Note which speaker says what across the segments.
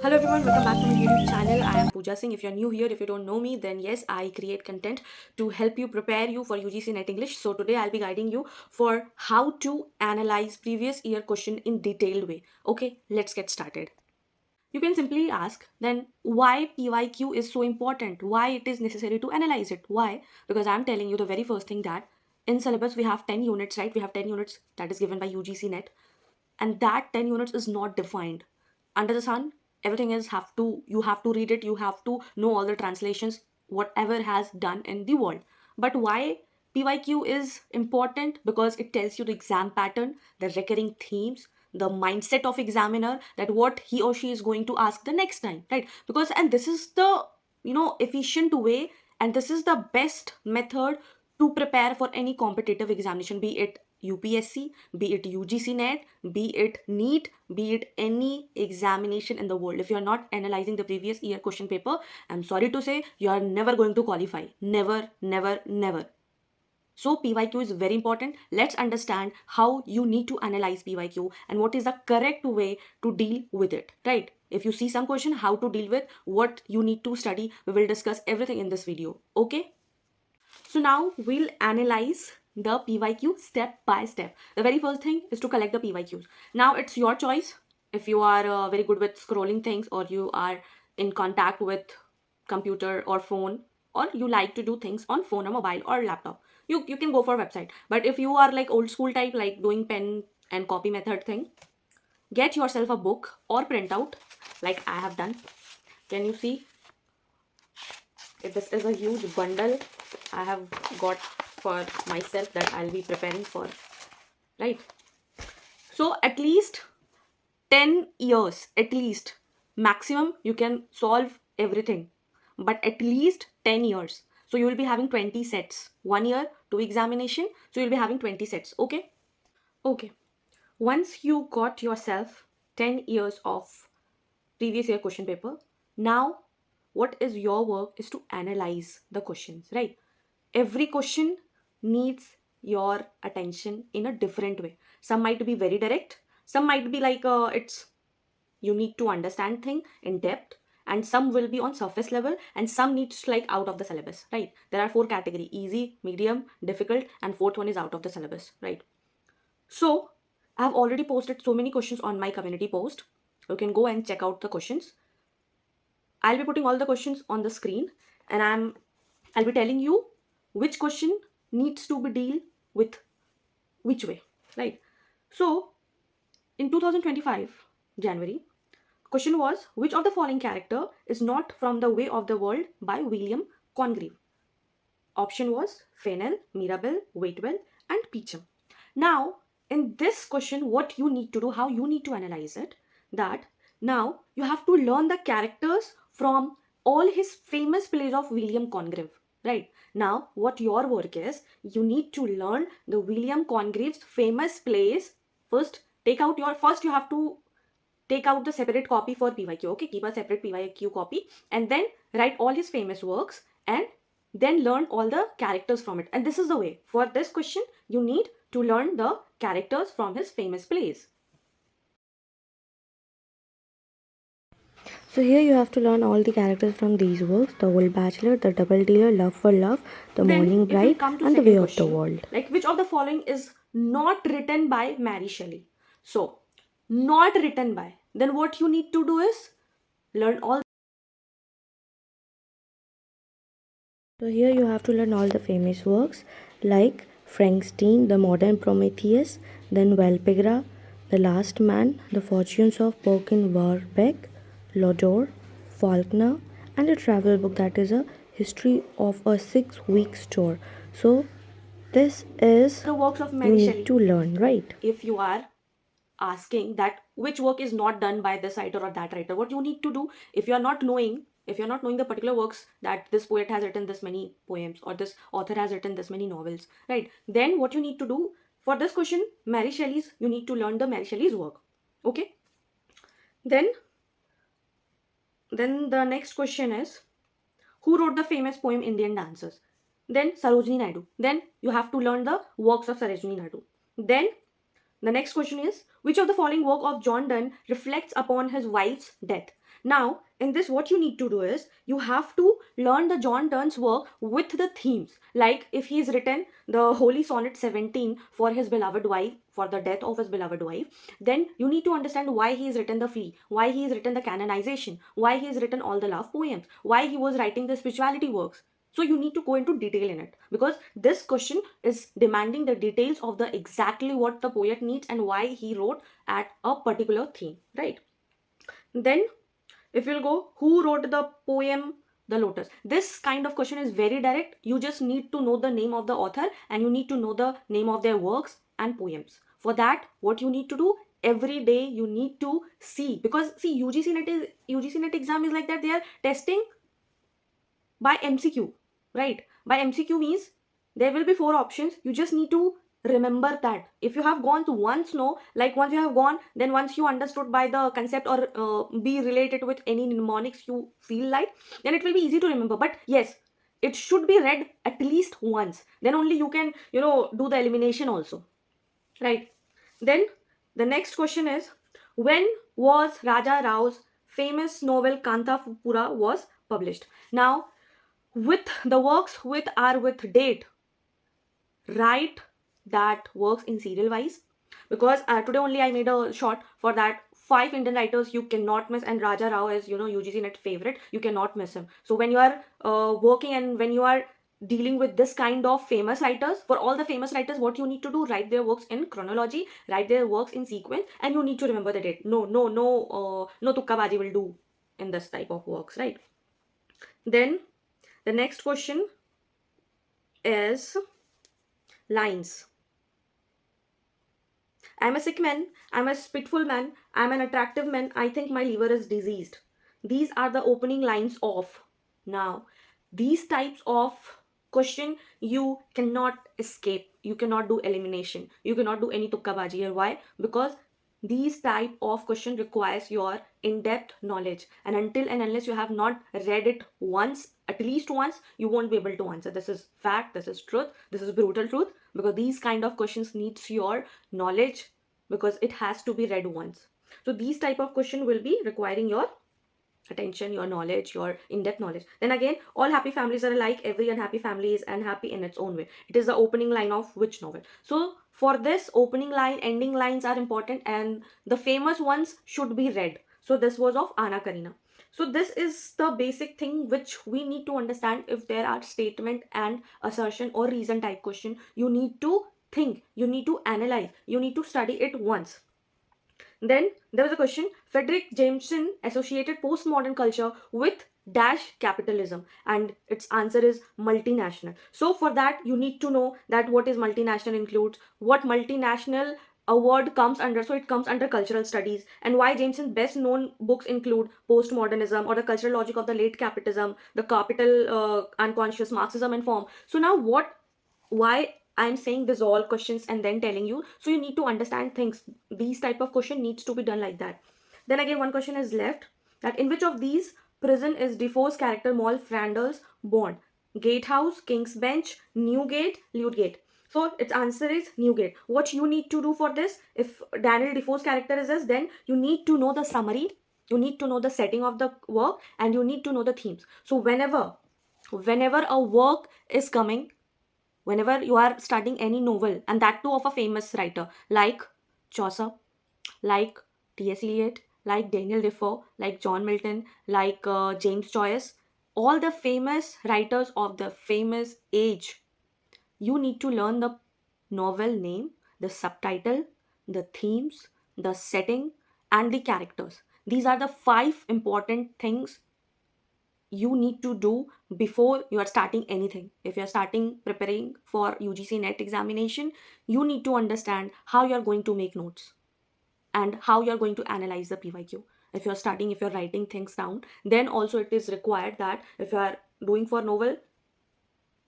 Speaker 1: Hello everyone, welcome back to my YouTube channel. I am Pooja Singh. If you're new here, if you don't know me, then yes, I create content to help you prepare you for UGC NET English. So today I'll be guiding you for how to analyze previous year question in detailed way. Okay, let's get started. You can simply ask then why PYQ is so important, why it is necessary to analyze it. Why? Because I'm telling you the very first thing that in syllabus we have 10 units, right? We have 10 units that is given by UGC NET, and that 10 units is not defined under the sun. Everything is you have to read it, you have to know all the translations, whatever has done in the world. But why PYQ is important? Because it tells you the exam pattern, the recurring themes, the mindset of examiner, that what he or she is going to ask the next time, right? Because and this is the efficient way, and this is the best method to prepare for any competitive examination, be it UPSC, be it UGC NET, be it NEET, be it any examination in the world. If you're not analyzing the previous year question paper, I'm sorry to say, you are never going to qualify. Never, never, never. So PYQ is very important. Let's understand how you need to analyze PYQ and what is the correct way to deal with it, right? If you see some question, how to deal with, what you need to study, we will discuss everything in this video, okay? So now we'll analyze the PYQ step by step. The very first thing is to collect the PYQs. Now it's your choice if you are very good with scrolling things, or you are in contact with computer or phone, or you like to do things on phone or mobile or laptop. You can go for website. But if you are like old school type, like doing pen and copy method thing, get yourself a book or printout like I have done. Can you see? This is a huge bundle I have got for myself that I'll be preparing for, right? So at least 10 years, at least maximum you can solve everything, but at least 10 years. So you will be having 20 sets, 1 year, 2 examination. So you'll be having 20 sets, okay? Okay. Once you got yourself 10 years of previous year question paper, now what is your work is to analyze the questions, right? Every question needs your attention in a different way. Some might be very direct, some might be like it's you need to understand thing in depth, and some will be on surface level, and some needs like out of the syllabus, right? There are 4 category: easy, medium, difficult, and fourth one is out of the syllabus, right? So I've already posted so many questions on my community post. You can go and check out the questions. I'll be putting all the questions on the screen, and I'll be telling you which question needs to be deal with which way, right? So in 2025 January, question was, which of the following character is not from The Way of the World by William Congreve? Option was Fennel, Mirabelle, Waitwell, and Peachum. Now, in this question, what you need to do, how you need to analyze it, that now you have to learn the characters from all his famous plays of William Congreve, right? Now, what your work is, you need to learn the William Congreve's famous plays. First, you have to take out the separate copy for PYQ, okay? Keep a separate PYQ copy, and then write all his famous works, and then learn all the characters from it. And this is the way. For this question, you need to learn the characters from his famous plays.
Speaker 2: So here you have to learn all the characters from these works: The Old Bachelor, The Double Dealer, Love for Love, The
Speaker 1: Then,
Speaker 2: Morning
Speaker 1: if you
Speaker 2: Bride,
Speaker 1: come to
Speaker 2: and The
Speaker 1: second
Speaker 2: Way of the
Speaker 1: question,
Speaker 2: World.
Speaker 1: like which of the following is not written by Mary Shelley? So, not written by. Then what you need to do is learn all.
Speaker 2: So here you have to learn all the famous works like Frankenstein, The Modern Prometheus, then Valpigra, The Last Man, The Fortunes of Perkin Warbeck, Lodore, Faulkner, and a travel book that is a history of a 6-week tour. So this is
Speaker 1: the works of
Speaker 2: you
Speaker 1: Mary
Speaker 2: need
Speaker 1: Shelley.
Speaker 2: to learn, right?
Speaker 1: If you are asking that which work is not done by this writer or that writer, what you need to do, if you're not knowing the particular works, that this poet has written this many poems or this author has written this many novels, right? Then what you need to do for this question, Mary Shelley's, you need to learn the Mary Shelley's work, okay? Then the next question is, who wrote the famous poem Indian Dancers? Then Sarojini Naidu. Then you have to learn the works of Sarojini Naidu. Then the next question is, which of the following work of John Donne reflects upon his wife's death? Now, in this, what you need to do is you have to learn the John Donne's work with the themes. Like if he's written the Holy Sonnet 17 for his beloved wife, for the death of his beloved wife, then you need to understand why he's written the Flea, why he's written the canonization, why he's written all the love poems, why he was writing the spirituality works. So you need to go into detail in it, because this question is demanding the details of the exactly what the poet needs and why he wrote at a particular theme, right? Then if you'll go, who wrote the poem The Lotus? This kind of question is very direct. You just need to know the name of the author and you need to know the name of their works and poems. For that, what you need to do, every day you need to see, because see, UGC NET exam is like that. They are testing by MCQ, right? By MCQ means there will be 4 options. You just need to remember that. If you have gone to once, no, like once you have gone, then once you understood by the concept or be related with any mnemonics you feel like, then it will be easy to remember. But yes, it should be read at least once. Then only you can, do the elimination also, right? Then the next question is, when was Raja Rao's famous novel Kantapura was published? Now, with the works with are with date, write that works in serial wise, because today only I made a short for that. 5 Indian writers you cannot miss, and Raja Rao is UGC NET favorite. You cannot miss him. So when you are working and when you are dealing with this kind of famous writers, for all the famous writers, what you need to do, write their works in chronology, write their works in sequence, and you need to remember the date. No tukkabaji will do in this type of works, right? Then the next question is lines. I'm a sick man, I'm a spiteful man, I'm an attractive man, I think my liver is diseased. These are the opening lines of. Now, these types of question you cannot escape. You cannot do elimination. You cannot do any tukkabaji here. Why? Because these type of question requires your in-depth knowledge, and until and unless you have not read it once, at least once, you won't be able to answer. This is fact, this is truth, this is brutal truth, because these kind of questions needs your knowledge, because it has to be read once. So these type of question will be requiring your attention, your knowledge, your in-depth knowledge. Then again, all happy families are alike. Every unhappy family is unhappy in its own way. It is the opening line of which novel? So for this, opening line, ending lines are important, and the famous ones should be read. So this was of Anna Karina. So this is the basic thing which we need to understand. If there are statement and assertion or reason type question, you need to think, you need to analyze, you need to study it once. Then there was a question, Frederick Jameson associated postmodern culture with dash capitalism, and its answer is multinational. So for that you need to know that what is multinational includes, what multinational a word comes under. So it comes under cultural studies, and why Jameson's best known books include postmodernism or the cultural logic of the late capitalism, the capital unconscious Marxism and form. So now why I'm saying this all questions and then telling you, so you need to understand things. These type of question needs to be done like that. Then again, one question is left, that in which of these prison is Defoe's character Moll Flanders born? Gatehouse, King's Bench, Newgate, Ludgate. So its answer is Newgate. What you need to do for this, if Daniel Defoe's character is this, then you need to know the summary, you need to know the setting of the work, and you need to know the themes. So whenever a work is coming, whenever you are studying any novel, and that too of a famous writer like Chaucer, like T.S. Eliot, like Daniel Defoe, like John Milton, like James Joyce, all the famous writers of the famous age, you need to learn the novel name, the subtitle, the themes, the setting, and the characters. These are the 5 important things you need to do before you are starting anything. If you are starting preparing for UGC NET examination, you need to understand how you are going to make notes and how you are going to analyze the PYQ. If you are starting, if you are writing things down, then also it is required that if you are doing for novel,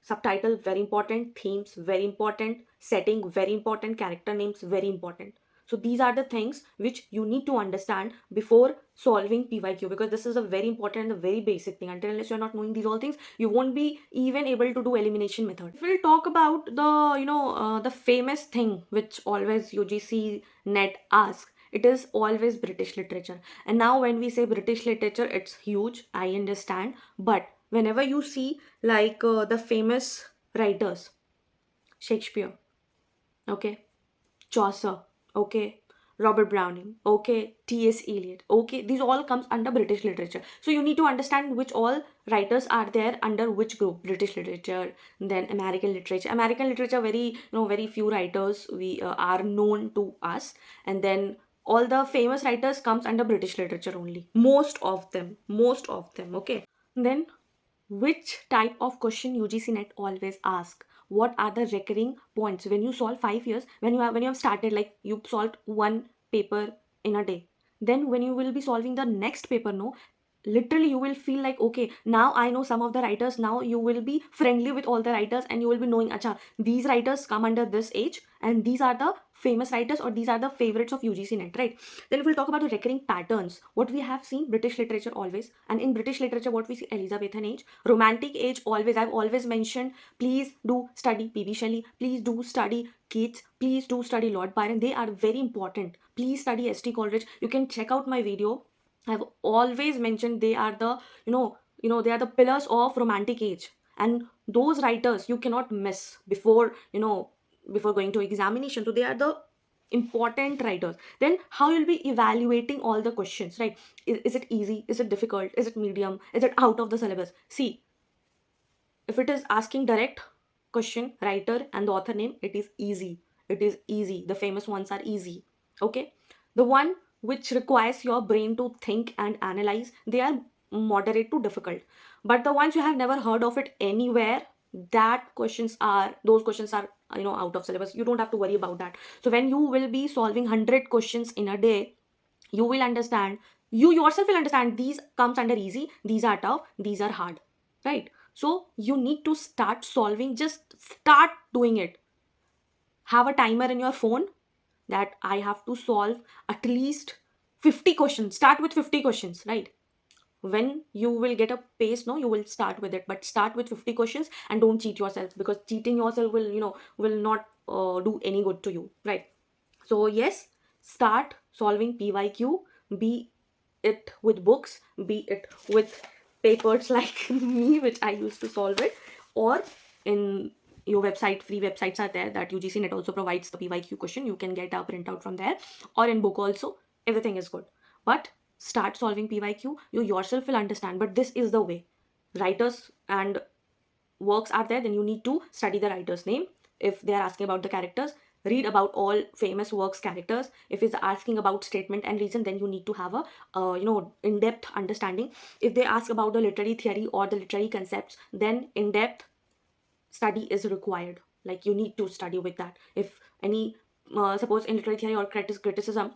Speaker 1: subtitle very important, themes very important, setting very important, character names very important. So these are the things which you need to understand before solving PYQ, because this is a very important and a very basic thing. Until unless you're not knowing these all things, you won't be even able to do elimination method. If we'll talk about the the famous thing which always UGC NET asks, it is always British literature. And now when we say British literature, it's huge, I understand. But whenever you see like the famous writers, Shakespeare, okay, Chaucer, okay, Robert Browning, okay, T.S. Eliot, okay, these all comes under British literature. So you need to understand which all writers are there under which group. British literature, then American literature. American literature, very, very few writers we are known to us, and then all the famous writers comes under British literature only. Most of them, okay. Then which type of question UGC NET always ask? What are the recurring points when you solve 5 years? When you have started, like you solved one paper in a day. Then when you will be solving the next paper, no, literally you will feel like, okay, now I know some of the writers. Now you will be friendly with all the writers, and you will be knowing, acha, these writers come under this age, and these are the famous writers, or these are the favorites of UGC NET, right? Then we'll talk about the recurring patterns. What we have seen, British literature always, and in British literature, what we see, Elizabethan age, romantic age always. I've always mentioned, please do study P.B. Shelley, please do study Keats, please do study Lord Byron. They are very important. Please study S.T. Coleridge. You can check out my video. I've always mentioned they are the, they are the pillars of romantic age. And those writers you cannot miss before, before going to examination. So they are the important writers. Then how you'll be evaluating all the questions, right? Is it easy? Is it difficult? Is it medium? Is it out of the syllabus? See, if it is asking direct question, writer and the author name, it is easy. It is easy. The famous ones are easy. Okay. The one which requires your brain to think and analyze, they are moderate to difficult. But the ones you have never heard of it anywhere, those questions are, out of syllabus. You don't have to worry about that. So when you will be solving 100 questions in a day, you will understand, you yourself will understand, these comes under easy, these are tough, these are hard, right? So you need to start solving, just start doing it. Have a timer in your phone that I have to solve at least 50 questions. Start with 50 questions, right? When you will get a pace, no, you will start with it, but start with 50 questions, and don't cheat yourself, because cheating yourself will, will not do any good to you, right? So yes, start solving PYQ, be it with books, be it with papers like me, which I used to solve it, or in your website, free websites are there that UGC NET also provides the PYQ question. You can get a printout from there, or in book also. Everything is good. But start solving PYQ, you yourself will understand. But this is the way. Writers and works are there, then you need to study the writer's name. If they are asking about the characters, read about all famous works characters. If it's asking about statement and reason, then you need to have a in-depth understanding. If they ask about the literary theory or the literary concepts, then in-depth study is required. Like you need to study with that. If any suppose in literary theory or criticism,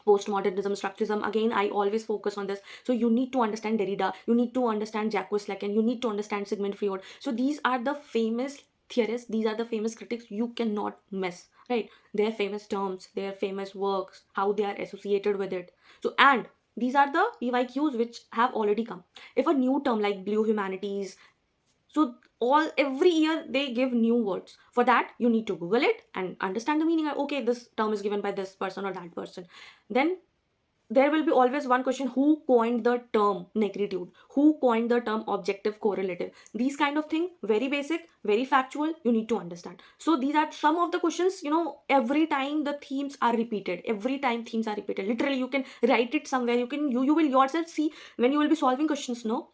Speaker 1: postmodernism, structuralism, again I always focus on this. So you need to understand Derrida, you need to understand Jacques Lacan, you need to understand Sigmund Freud. So these are the famous theorists, these are the famous critics, you cannot miss, right? Their famous terms, their famous works, how they are associated with it. So, and these are the PYQs which have already come. If a new term like blue humanities, so all every year they give new words. For that, you need to Google it and understand the meaning. Okay, this term is given by this person or that person. Then there will be always one question: who coined the term negritude? Who coined the term objective correlative? These kind of thing, very basic, very factual, you need to understand. So these are some of the questions, every time the themes are repeated. Every time themes are repeated. Literally, you can write it somewhere. You will yourself see when you will be solving questions, no?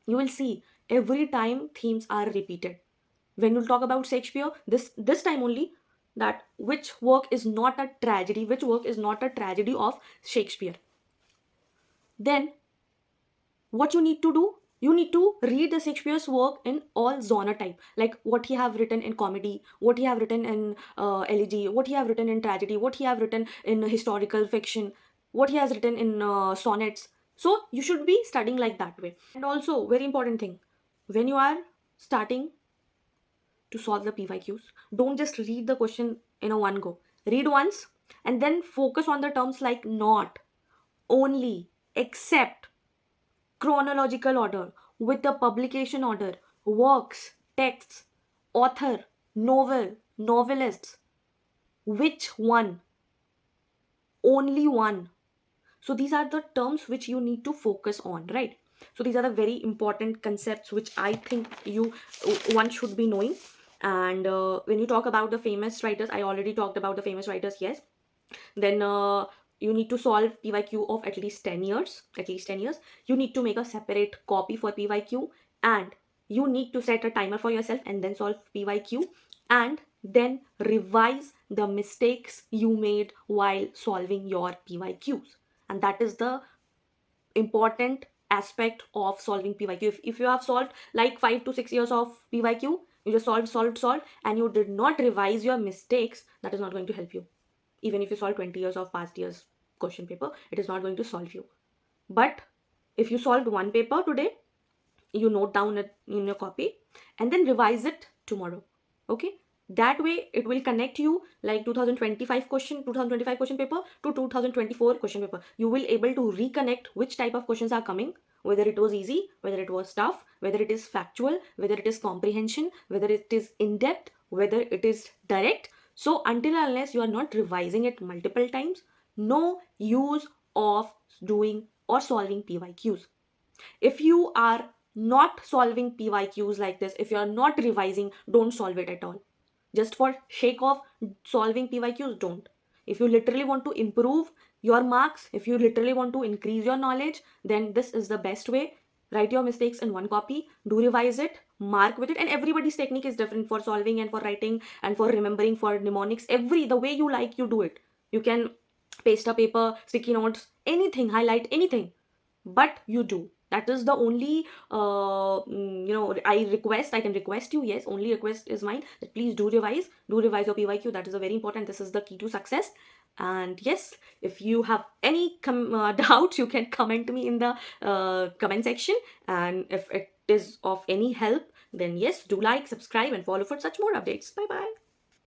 Speaker 1: You will see every time themes are repeated. When you talk about Shakespeare, this time only, that which work is not a tragedy, which work is not a tragedy of Shakespeare. Then what you need to do, you need to read the Shakespeare's work in all genre type, like what he have written in comedy, what he have written in elegy, what he have written in tragedy, what he have written in historical fiction, what he has written in sonnets. So you should be studying like that way. And also very important thing, when you are starting to solve the PYQs, don't just read the question in a one go. Read once and then focus on the terms like not, only, except, chronological order, with the publication order, works, texts, author, novel, novelists, which one, only one. So these are the terms which you need to focus on, right? So these are the very important concepts which I think one should be knowing. And when you talk about the famous writers, I already talked about the famous writers, yes. Then you need to solve PYQ of at least 10 years. At least 10 years. You need to make a separate copy for PYQ, and you need to set a timer for yourself and then solve PYQ, and then revise the mistakes you made while solving your PYQs. And that is the important aspect of solving PYQ. If you have solved like 5 to 6 years of PYQ, you just solved, and you did not revise your mistakes, that is not going to help you. Even if you solve 20 years of past years question paper, it is not going to solve you. But if you solved one paper today, you note down it in your copy and then revise it tomorrow. Okay, that way it will connect you like 2025 question paper to 2024 question paper. You will able to reconnect which type of questions are coming, whether it was easy, whether it was tough, whether it is factual, whether it is comprehension, whether it is in-depth, whether it is direct. So until unless you are not revising it multiple times, no use of doing or solving PYQs. If you are not solving PYQs like this, if you are not revising, don't solve it at all. Just for sake of solving PYQs, don't. If you literally want to improve your marks, if you literally want to increase your knowledge, then this is the best way. Write your mistakes in one copy, do revise it, mark with it, and everybody's technique is different for solving and for writing and for remembering, for mnemonics. The way you like, you do it. You can paste a paper, sticky notes, anything, highlight anything, but you do. That is the only I can request you, yes, only request is mine, that please do revise your PYQ. That is a very important, this is the key to success. And yes, if you have any doubts, you can comment me in the comment section, and if it is of any help, then yes, do like, subscribe and follow for such more updates. Bye bye.